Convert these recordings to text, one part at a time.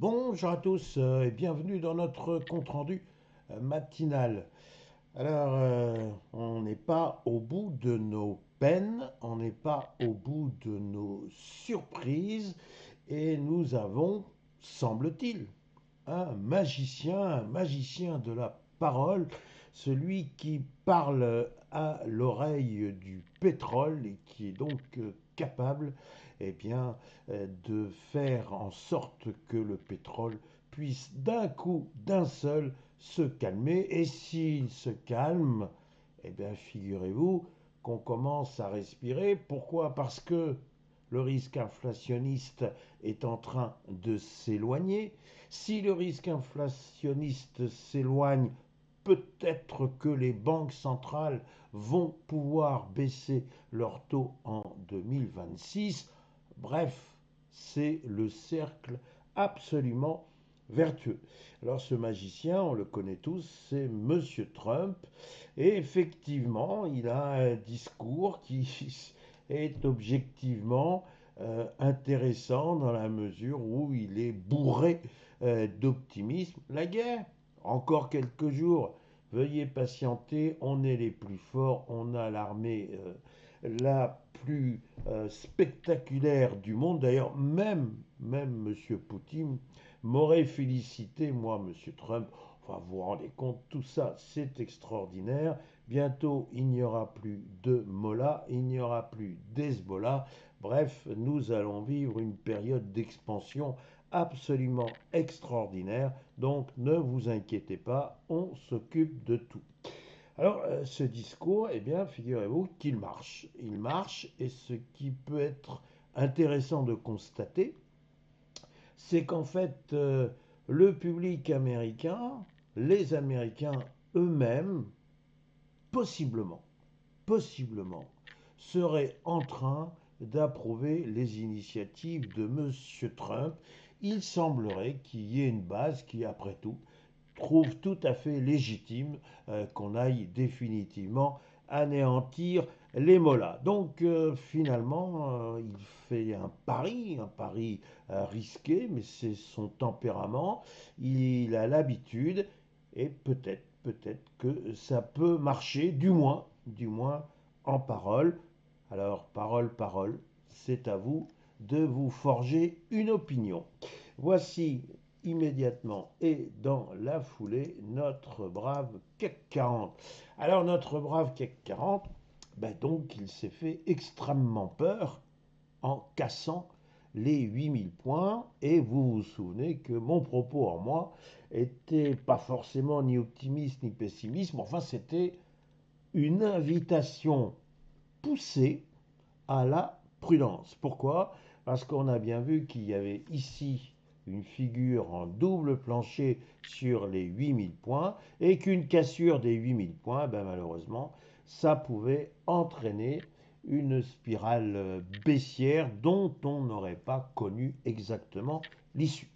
Bonjour à tous et bienvenue dans notre compte-rendu matinal. On n'est pas au bout de nos peines, on n'est pas au bout de nos surprises et nous avons, semble-t-il, un magicien de la parole, celui qui parle à l'oreille du pétrole et qui est donc capable de faire en sorte que le pétrole puisse d'un coup, d'un seul, se calmer. Et s'il se calme, figurez-vous qu'on commence à respirer. Pourquoi? Parce que le risque inflationniste est en train de s'éloigner. Si le risque inflationniste s'éloigne, peut-être que les banques centrales vont pouvoir baisser leur taux en 2026. Bref, c'est le cercle absolument vertueux. Alors ce magicien, on le connaît tous, c'est Monsieur Trump. Et effectivement, il a un discours qui est objectivement intéressant dans la mesure où il est bourré d'optimisme. La guerre, encore quelques jours, veuillez patienter, on est les plus forts, on a l'armée la plus spectaculaire du monde. D'ailleurs, même M. Poutine m'aurait félicité, moi, M. Trump. Enfin, vous vous rendez compte, tout ça, c'est extraordinaire. Bientôt, il n'y aura plus de Mollah, il n'y aura plus d'Hezbollah. Bref, nous allons vivre une période d'expansion absolument extraordinaire. Donc, ne vous inquiétez pas, on s'occupe de tout. Alors, ce discours, figurez-vous qu'il marche. Il marche, et ce qui peut être intéressant de constater, c'est qu'en fait, le public américain, les Américains eux-mêmes, possiblement, possiblement, seraient en train d'approuver les initiatives de M. Trump. Il semblerait qu'il y ait une base qui, après tout, trouve tout à fait légitime qu'on aille définitivement anéantir les mollahs. Donc finalement, il fait un pari risqué, mais c'est son tempérament, il a l'habitude, et peut-être que ça peut marcher, du moins en parole. Alors parole, c'est à vous de vous forger une opinion. Voici immédiatement et dans la foulée notre brave CAC 40. Alors notre brave CAC 40, donc il s'est fait extrêmement peur en cassant les 8000 points et vous vous souvenez que mon propos en moi était pas forcément ni optimiste ni pessimiste, mais enfin c'était une invitation poussée à la prudence. Pourquoi? Parce qu'on a bien vu qu'il y avait ici une figure en double plancher sur les 8000 points et qu'une cassure des 8000 points, malheureusement, ça pouvait entraîner une spirale baissière dont on n'aurait pas connu exactement l'issue.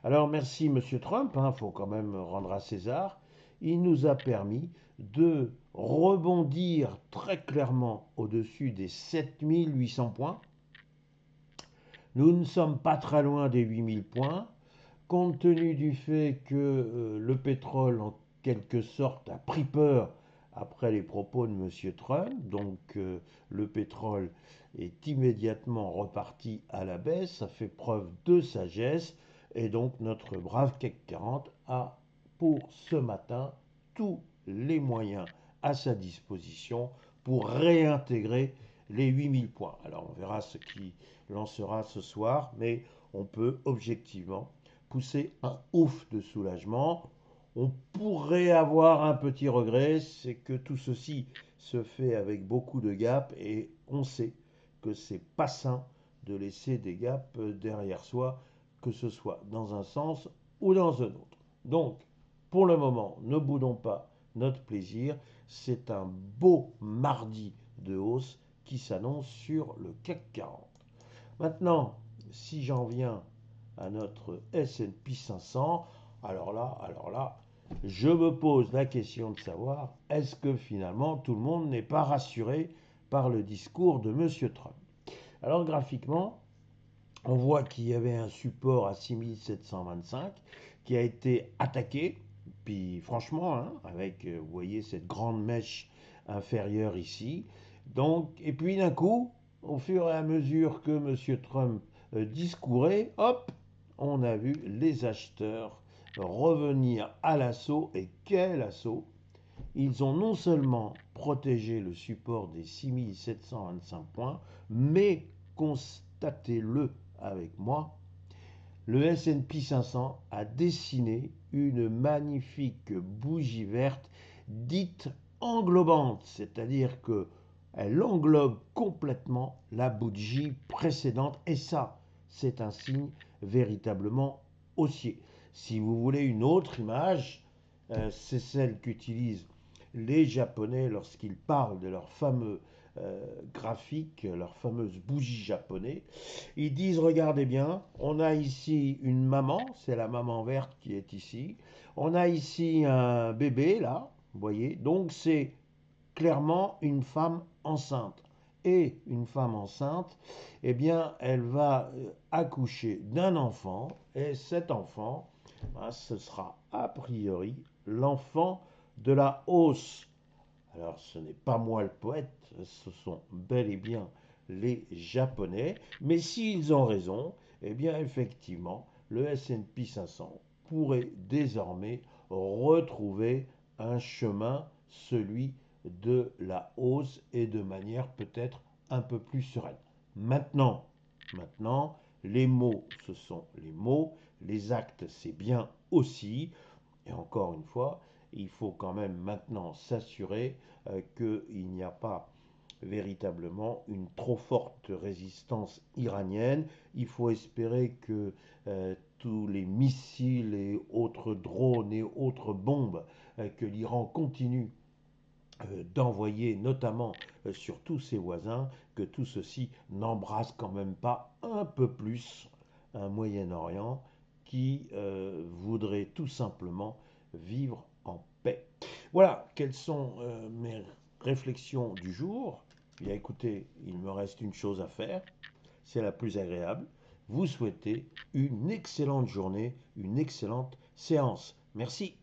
Alors merci Monsieur Trump, il faut quand même rendre à César, il nous a permis de rebondir très clairement au-dessus des 7800 points. Nous ne sommes pas très loin des 8000 points, compte tenu du fait que le pétrole, en quelque sorte, a pris peur après les propos de M. Trump. Donc le pétrole est immédiatement reparti à la baisse, ça fait preuve de sagesse. Et donc notre brave CAC 40 a pour ce matin tous les moyens à sa disposition pour réintégrer les 8000 points. Alors on verra ce qui lancera ce soir, mais on peut objectivement pousser un ouf de soulagement. On pourrait avoir un petit regret, c'est que tout ceci se fait avec beaucoup de gaps et on sait que c'est pas sain de laisser des gaps derrière soi, que ce soit dans un sens ou dans un autre. Donc, pour le moment, ne boudons pas notre plaisir. C'est un beau mardi de hausse qui s'annonce sur le CAC 40. Maintenant, si j'en viens à notre S&P 500, alors là, je me pose la question de savoir est-ce que finalement tout le monde n'est pas rassuré par le discours de M. Trump. Alors graphiquement, On voit qu'il y avait un support à 6725 qui a été attaqué. Puis franchement, hein, avec, vous voyez, cette grande mèche inférieure ici. Donc, et puis d'un coup, au fur et à mesure que M. Trump discourait, hop, on a vu les acheteurs revenir à l'assaut. Et quel assaut! Ils ont non seulement protégé le support des 6725 points, mais constatez-le avec moi, le S&P 500 a dessiné une magnifique bougie verte dite englobante, c'est-à-dire que elle englobe complètement la bougie précédente et ça, c'est un signe véritablement haussier. Si vous voulez une autre image, c'est celle qu'utilisent les Japonais lorsqu'ils parlent de leur fameux graphique, leur fameuse bougie japonais. Ils disent, regardez bien, on a ici une maman, c'est la maman verte qui est ici. On a ici un bébé, là, vous voyez. Donc c'est clairement une femme enceinte. Et une femme enceinte, eh bien, elle va accoucher d'un enfant. Et cet enfant, ce sera a priori l'enfant de la hausse. Alors, ce n'est pas moi le poète, ce sont bel et bien les Japonais. Mais s'ils ont raison, eh bien, effectivement, le S&P 500 pourrait désormais retrouver un chemin, celui de la hausse et de manière peut-être un peu plus sereine. Maintenant, maintenant, les mots, ce sont les mots, les actes, c'est bien aussi. Et encore une fois, il faut quand même maintenant s'assurer qu'il n'y a pas véritablement une trop forte résistance iranienne. Il faut espérer que tous les missiles et autres drones et autres bombes que l'Iran continue d'envoyer, notamment sur tous ses voisins, que tout ceci n'embrasse quand même pas un peu plus un Moyen-Orient qui voudrait tout simplement vivre en paix. Voilà, quelles sont mes réflexions du jour. Bien écoutez, il me reste une chose à faire, c'est la plus agréable. Vous souhaitez une excellente journée, une excellente séance. Merci.